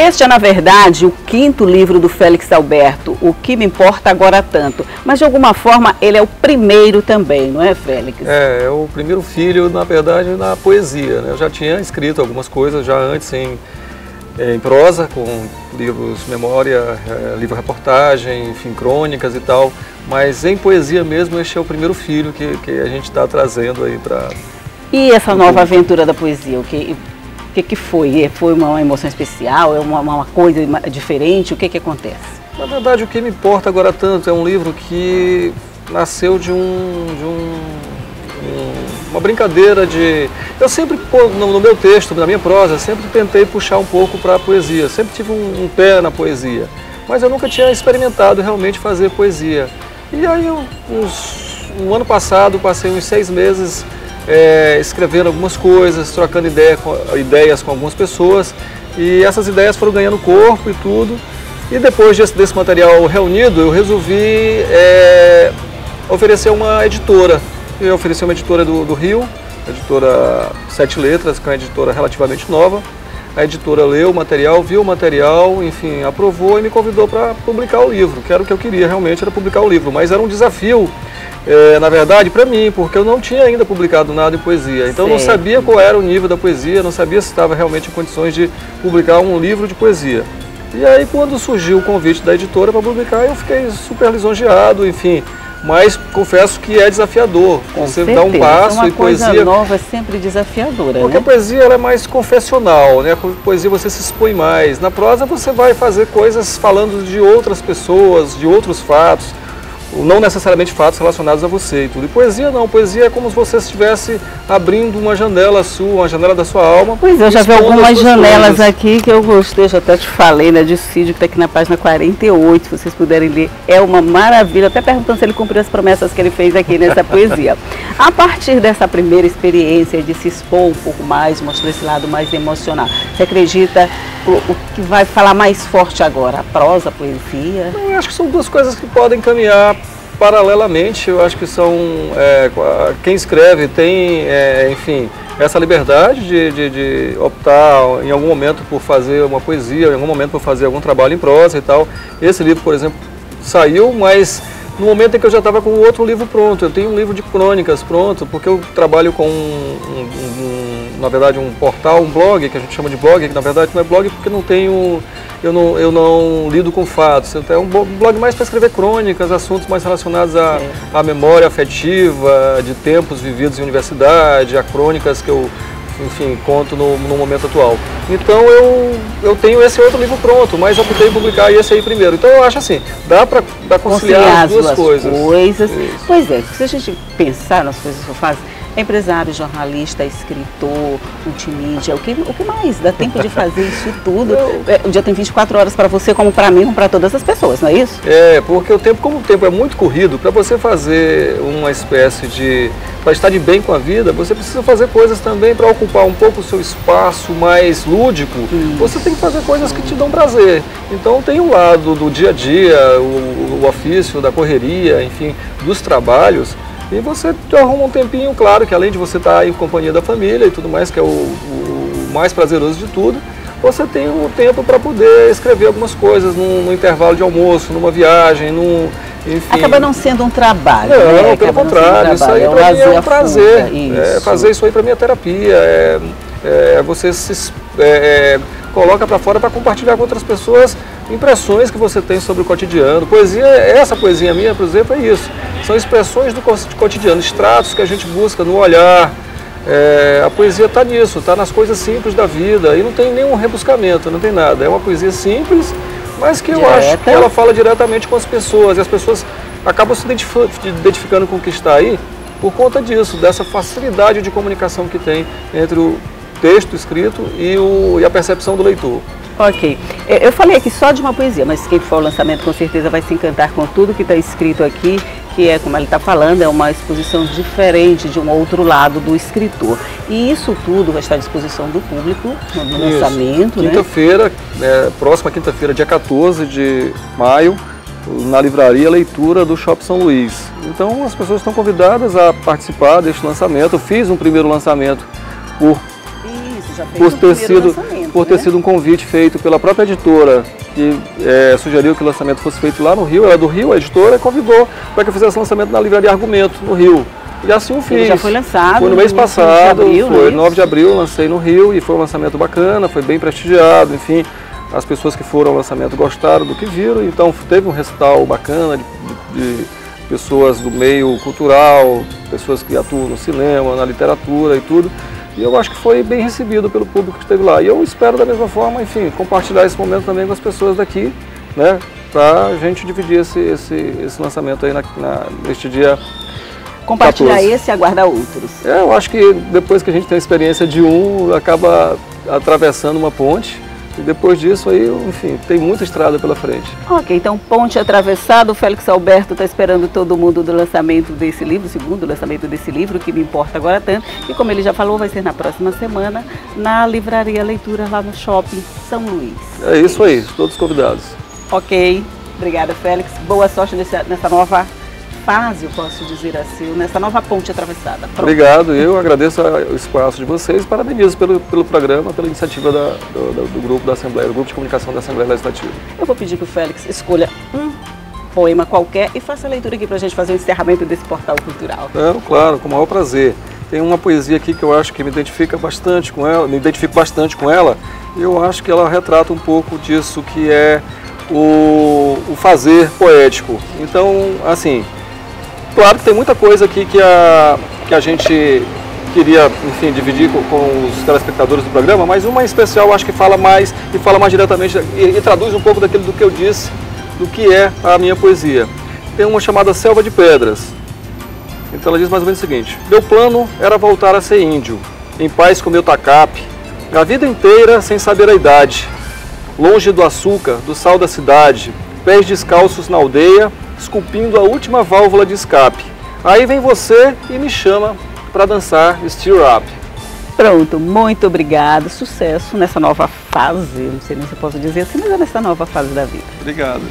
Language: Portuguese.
Este é, na verdade, o quinto livro do Félix Alberto, O Que Me Importa Agora Tanto. Mas, de alguma forma, ele é o primeiro também, não é, Félix? É o primeiro filho, na verdade, na poesia, né? Eu já tinha escrito algumas coisas já antes em prosa, com livros memória, livro-reportagem, enfim, crônicas e tal. Mas em poesia mesmo, este é o primeiro filho que a gente está trazendo aí para... E essa nova aventura da poesia, o que foi? Foi uma emoção especial? É uma coisa diferente? O que acontece? Na verdade, O Que Me Importa Agora Tanto é um livro que nasceu de uma brincadeira de... Eu sempre, no meu texto, na minha prosa, sempre tentei puxar um pouco para a poesia. Sempre tive um pé na poesia. Mas eu nunca tinha experimentado realmente fazer poesia. E aí, no ano passado, passei uns 6 meses... escrevendo algumas coisas, trocando ideias com algumas pessoas, e essas ideias foram ganhando corpo e tudo. E depois desse material reunido, eu resolvi oferecer uma editora. Eu ofereci uma editora do Rio, a editora 7 Letras, que é uma editora relativamente nova. A editora leu o material, viu o material, enfim, aprovou e me convidou para publicar o livro, que era o que eu queria realmente, era publicar o livro. Mas era um desafio, na verdade, para mim, porque eu não tinha ainda publicado nada em poesia. Então eu não sabia qual era o nível da poesia, não sabia se estava realmente em condições de publicar um livro de poesia. E aí, quando surgiu o convite da editora para publicar, eu fiquei super lisonjeado, enfim. Mas confesso que é desafiador. Você dá um passo e poesia... Uma coisa nova é sempre desafiadora, porque né? a poesia ela é mais confessional, né? A poesia você se expõe mais. Na prosa você vai fazer coisas falando de outras pessoas, de outros fatos, não necessariamente fatos relacionados a você e tudo. E poesia não, poesia é como se você estivesse abrindo uma janela sua, uma janela da sua alma. Pois eu já vi algumas janelas aqui que eu gostei, já até te falei, né, de Cídio, que está aqui na página 48, se vocês puderem ler, é uma maravilha, até perguntando se ele cumpriu as promessas que ele fez aqui nessa poesia. A partir dessa primeira experiência de se expor um pouco mais, mostrar esse lado mais emocional, você acredita o que vai falar mais forte agora, a prosa, a poesia? Não, eu acho que são duas coisas que podem caminhar paralelamente. Eu acho que são, quem escreve tem, enfim, essa liberdade de optar em algum momento por fazer uma poesia, em algum momento por fazer algum trabalho em prosa e tal. Esse livro, por exemplo, saiu, mas no momento em que eu já estava com outro livro pronto. Eu tenho um livro de crônicas pronto, porque eu trabalho com na verdade, um portal, um blog, que a gente chama de blog, que na verdade não é blog porque eu não lido com fatos. É um blog mais para escrever crônicas, assuntos mais relacionados à memória afetiva, de tempos vividos em universidade, a crônicas que eu, enfim, conto no momento atual. Então eu tenho esse outro livro pronto, mas eu optei em publicar esse aí primeiro. Então eu acho assim, dá para conciliar as duas coisas. Pois é, se a gente pensar nas coisas que eu faço, empresário, jornalista, escritor, multimídia, o que mais? Dá tempo de fazer isso tudo? O dia tem 24 horas para você, como para mim, como para todas as pessoas, não é isso? Porque como o tempo é muito corrido, para você fazer uma espécie de... para estar de bem com a vida, você precisa fazer coisas também para ocupar um pouco o seu espaço mais lúdico. Você tem que fazer coisas que te dão prazer. Então tem um lado do dia a dia, o ofício, da correria, enfim, dos trabalhos. E você arruma um tempinho, claro, que além de você estar em companhia da família e tudo mais, que é o mais prazeroso de tudo, você tem um tempo para poder escrever algumas coisas no intervalo de almoço, numa viagem, enfim. Acaba não sendo um trabalho. Não, né? Pelo contrário, isso aí para mim é um prazer. Fazer isso aí para mim é terapia, você se coloca para fora para compartilhar com outras pessoas impressões que você tem sobre o cotidiano. Poesia, essa poesia minha, por exemplo, é isso. São expressões do cotidiano, extratos que a gente busca no olhar. A poesia está nisso, está nas coisas simples da vida, e não tem nenhum rebuscamento, não tem nada. É uma poesia simples, mas que eu acho que ela fala diretamente com as pessoas, e as pessoas acabam se identificando com o que está aí por conta disso, dessa facilidade de comunicação que tem entre o texto escrito e a percepção do leitor. Ok. Eu falei aqui só de uma poesia, mas quem for ao lançamento com certeza vai se encantar com tudo que está escrito aqui, que é, como ele está falando, é uma exposição diferente de um outro lado do escritor. E isso tudo vai estar à disposição do público no lançamento, né? Quinta-feira, próxima quinta-feira, dia 14 de maio, na livraria Leitura do Shopping São Luís. Então as pessoas estão convidadas a participar deste lançamento. Eu fiz um primeiro lançamento por ter sido... por ter sido um convite feito pela própria editora, que sugeriu que o lançamento fosse feito lá no Rio. Ela é do Rio, a editora, convidou para que eu fizesse o lançamento na Livraria Argumento, no Rio. E assim eu fiz. Ele já foi lançado. Foi no mês passado, abril, foi 9 de abril, lancei no Rio e foi um lançamento bacana, foi bem prestigiado, enfim. As pessoas que foram ao lançamento gostaram do que viram, então teve um recital bacana de pessoas do meio cultural, pessoas que atuam no cinema, na literatura e tudo. E eu acho que foi bem recebido pelo público que esteve lá. E eu espero da mesma forma, enfim, compartilhar esse momento também com as pessoas daqui, né, para a gente dividir esse lançamento aí neste dia. Compartilhar 14. esse e aguardar outros. Eu acho que depois que a gente tem a experiência de um, acaba atravessando uma ponte. E depois disso aí, enfim, tem muita estrada pela frente. Ok, então ponte atravessada, o Félix Alberto está esperando todo mundo do lançamento desse livro, o segundo lançamento desse livro, que me importa agora tanto. E como ele já falou, vai ser na próxima semana, na Livraria Leitura, lá no Shopping São Luís. É isso aí, todos convidados. Ok, obrigada, Félix. Boa sorte nessa nova fase, eu posso dizer assim, nessa nova ponte atravessada. Pronto. Obrigado, eu agradeço o espaço de vocês, parabenizo pelo programa, pela iniciativa do grupo da Assembleia, do Grupo de Comunicação da Assembleia Legislativa. Eu vou pedir que o Félix escolha um poema qualquer e faça a leitura aqui para a gente fazer o encerramento desse portal cultural. Claro, com o maior prazer. Tem uma poesia aqui que eu acho que me identifico bastante com ela, e eu acho que ela retrata um pouco disso que é o fazer poético. Então, assim, claro que tem muita coisa aqui que a gente queria, enfim, dividir com os telespectadores do programa, mas uma em especial eu acho que fala mais diretamente e traduz um pouco daquilo do que eu disse, do que é a minha poesia. Tem uma chamada Selva de Pedras. Então ela diz mais ou menos o seguinte: meu plano era voltar a ser índio, em paz com meu tacape, a vida inteira sem saber a idade, longe do açúcar, do sal da cidade, pés descalços na aldeia, esculpindo a última válvula de escape. Aí vem você e me chama para dançar Stir Up. Pronto, muito obrigado, sucesso nessa nova fase, não sei nem se eu posso dizer assim, mas é nessa nova fase da vida. Obrigado.